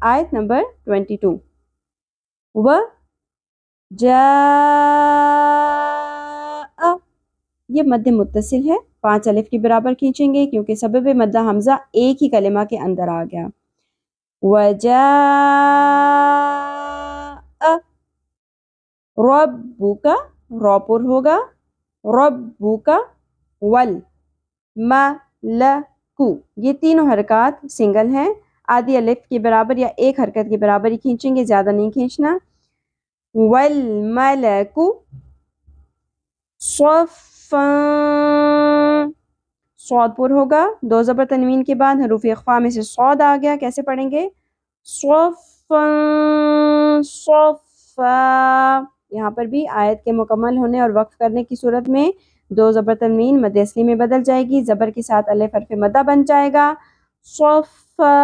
आयत नंबर 22। व जा, ये मद्द मुत्तसिल है, 5 अलिफ के बराबर खींचेंगे क्योंकि सबब मद्दा हमजा एक ही कलिमा के अंदर आ गया। वजा रब्बुका, रॉपुर होगा, रब्बुका वल मलकु, ये तीनों हरकत सिंगल हैं, आधी अलिफ के बराबर या एक हरकत के बराबर ही खींचेंगे, ज़्यादा नहीं खींचना। वल मलकु सफ़्फ़ा, सौदपुर होगा, 2 ज़बर तनवीन के बाद हरूफ इख्फा में से सौद आ गया, कैसे पढ़ेंगे? सफ़्फ़ा सफ़्फ़ा। यहाँ पर भी आयत के मुकम्मल होने और वक्फ करने की सूरत में 2 ज़बर तनवीन मद असली में बदल जाएगी, ज़बर के साथ अलिफ हर्फ मद्दा बन जाएगा। सफ़्फ़ा